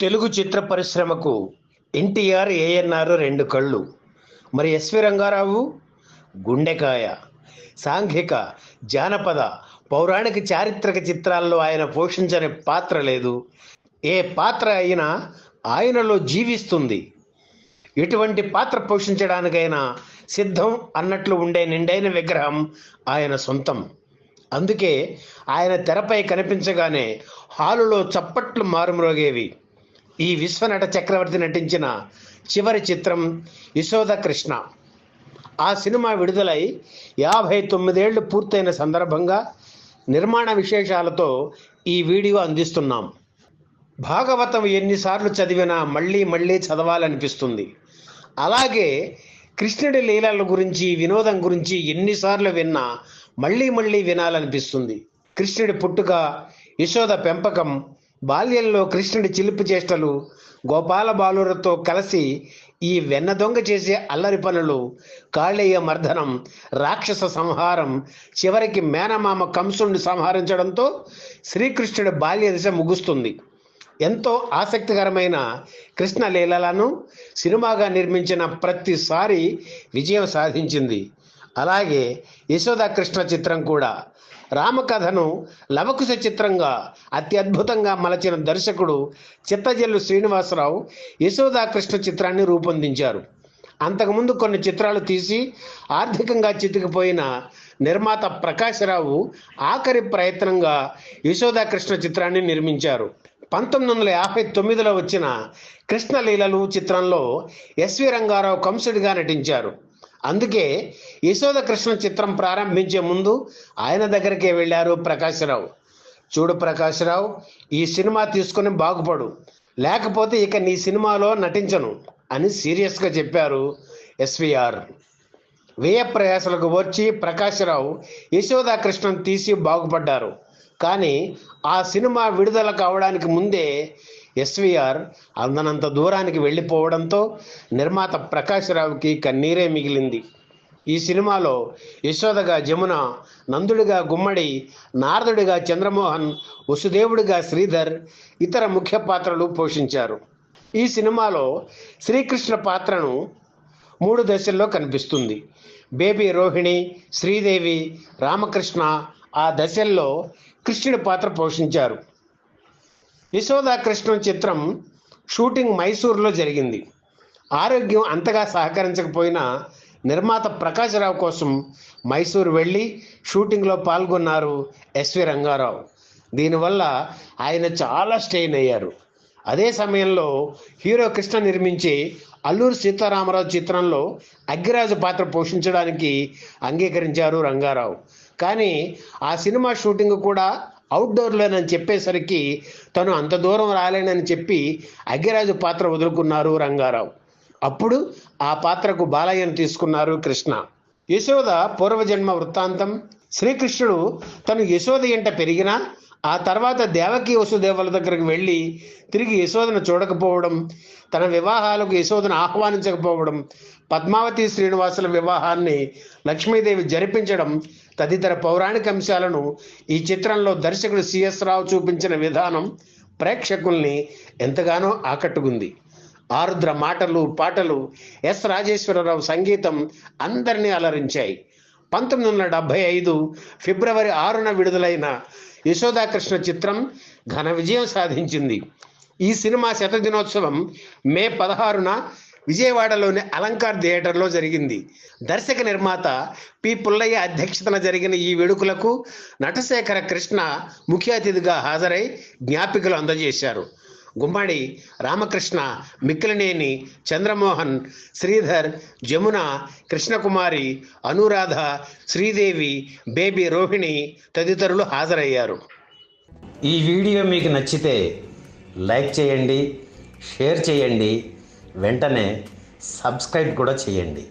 తెలుగు చిత్ర పరిశ్రమకు ఎన్టీఆర్, ఏఎన్ఆర్ రెండు కళ్ళు. మరి ఎస్వి రంగారావు గుండెకాయ. సాంఘిక, జానపద, పౌరాణిక, చారిత్రక చిత్రాల్లో ఆయన పోషించని పాత్ర లేదు. ఏ పాత్ర అయినా ఆయనలో జీవిస్తుంది. ఎటువంటి పాత్ర పోషించడానికైనా సిద్ధం అన్నట్లు ఉండే నిండైన విగ్రహం ఆయన సొంతం. అందుకే ఆయన తెరపై కనిపించగానే హాలులో చప్పట్లు మారుమ్రోగేవి. ఈ విశ్వనట చక్రవర్తి నటించిన చివరి చిత్రం యశోద కృష్ణ. ఆ సినిమా విడుదలై 59 ఏళ్లు పూర్తయిన సందర్భంగా నిర్మాణ విశేషాలతో ఈ వీడియో అందిస్తున్నాం. భాగవతం ఎన్నిసార్లు చదివినా మళ్ళీ మళ్ళీ చదవాలనిపిస్తుంది. అలాగే కృష్ణుడి లీలల గురించి, వినోదం గురించి ఎన్నిసార్లు విన్నా మళ్ళీ మళ్ళీ వినాలనిపిస్తుంది. కృష్ణుడి పుట్టుక, యశోద పెంపకం, బాల్యంలో కృష్ణుడి చిలిపి చేష్టలు, గోపాల బాలురతో కలిసి ఈ వెన్న దొంగ చేసే అల్లరి పనులు, కాళీయ మర్దనం, రాక్షస సంహారం, చివరికి మేనమామ కంసుడిని సంహరించడంతో శ్రీకృష్ణుడి బాల్య దశ ముగుస్తుంది. ఎంతో ఆసక్తికరమైన కృష్ణ లీలలను సినిమాగా నిర్మించిన ప్రతిసారి విజయం సాధించింది. అలాగే యశోద కృష్ణ చిత్రం కూడా రామకథను లవకుశ చిత్రంగా అత్యద్భుతంగా మలచిన దర్శకుడు చిత్తజల్లు శ్రీనివాసరావు యశోద కృష్ణ చిత్రాన్ని రూపొందించారు. అంతకుముందు కొన్ని చిత్రాలు తీసి ఆర్థికంగా చితికిపోయిన నిర్మాత ప్రకాశరావు ఆఖరి ప్రయత్నంగా యశోద కృష్ణ చిత్రాన్ని నిర్మించారు. 1959లో వచ్చిన కృష్ణలీలలు చిత్రంలో ఎస్వి రంగారావు కంసుడిగా నటించారు. అందుకే యశోద కృష్ణ చిత్రం ప్రారంభించే ముందు ఆయన దగ్గరికే వెళ్ళారు ప్రకాశరావు. చూడు ప్రకాశరావు, ఈ సినిమా తీసుకుని బాగుపడు, లేకపోతే ఇక నీ సినిమాలో నటించను అని సీరియస్గా చెప్పారు ఎస్విఆర్. వ్యయ ప్రయాసలకు వచ్చి ప్రకాశరావు యశోద కృష్ణను తీసి బాగుపడ్డారు. కానీ ఆ సినిమా విడుదల కావడానికి ముందే ఎస్విఆర్ అందనంత దూరానికి వెళ్ళిపోవడంతో నిర్మాత ప్రకాశరావుకి కన్నీరే మిగిలింది. ఈ సినిమాలో యశోదగా జమున, నందుడిగా గుమ్మడి, నారదుడిగా చంద్రమోహన్, వసుదేవుడిగా శ్రీధర్ ఇతర ముఖ్య పాత్రలు పోషించారు. ఈ సినిమాలో శ్రీకృష్ణ పాత్రను 3 దశల్లో కనిపిస్తుంది. బేబీ రోహిణి, శ్రీదేవి, రామకృష్ణ ఆ దశల్లో కృష్ణుడి పాత్ర పోషించారు. యశోద కృష్ణ చిత్రం షూటింగ్ మైసూరులో జరిగింది. ఆరోగ్యం అంతగా సహకరించకపోయినా నిర్మాత ప్రకాశరావు కోసం మైసూరు వెళ్ళి షూటింగ్లో పాల్గొన్నారు ఎస్వి రంగారావు. దీనివల్ల ఆయన చాలా స్ట్రెయిన్ అయ్యారు. అదే సమయంలో హీరో కృష్ణ నిర్మించే అల్లూరి సీతారామరాజు చిత్రంలో అగ్గిరాజు పాత్ర పోషించడానికి అంగీకరించారు రంగారావు. కానీ ఆ సినిమా షూటింగ్ కూడా అవుట్డోర్లోనని చెప్పేసరికి తను అంత దూరం రాలేనని చెప్పి అగ్గిరాజు పాత్ర వదులుకున్నారు రంగారావు. అప్పుడు ఆ పాత్రకు బాలయ్యను తీసుకున్నారు కృష్ణ. యశోద పూర్వజన్మ వృత్తాంతం. శ్రీకృష్ణుడు తను యశోద ఇంట పెరిగినా ఆ తర్వాత దేవకి వసుదేవుల దగ్గరకు వెళ్ళి తిరిగి యశోదను చూడకపోవడం, తన వివాహాలకు యశోదను ఆహ్వానించకపోవడం, పద్మావతి శ్రీనివాసుల వివాహాన్ని లక్ష్మీదేవి జరిపించడం తదితర పౌరాణిక అంశాలను ఈ చిత్రంలో దర్శకుడు సిఎస్ రావు చూపించిన విధానం ప్రేక్షకుల్ని ఎంతగానో ఆకట్టుకుంది. ఆరుద్ర మాటలు, పాటలు, ఎస్ రాజేశ్వరరావు సంగీతం అందరినీ అలరించాయి. 1975 ఫిబ్రవరి 6న విడుదలైన యశోద కృష్ణ చిత్రం ఘన విజయం సాధించింది. ఈ సినిమా శతదినోత్సవం మే 16న విజయవాడలోని అలంకార్ థియేటర్లో జరిగింది. దర్శక నిర్మాత పి పుల్లయ్య అధ్యక్షతన జరిగిన ఈ వేడుకలకు నటశేఖర కృష్ణ ముఖ్య అతిథిగా హాజరై జ్ఞాపికలు అందజేశారు. గుమ్మడి, రామకృష్ణ, మిక్కిలినేని, చంద్రమోహన్, శ్రీధర్, జమున, కృష్ణకుమారి, అనురాధ, శ్రీదేవి, బేబీ రోహిణి తదితరులు హాజరయ్యారు. ఈ వీడియో మీకు నచ్చితే లైక్ చేయండి, షేర్ చేయండి, వెంటనే సబ్స్క్రైబ్ కూడా చేయండి.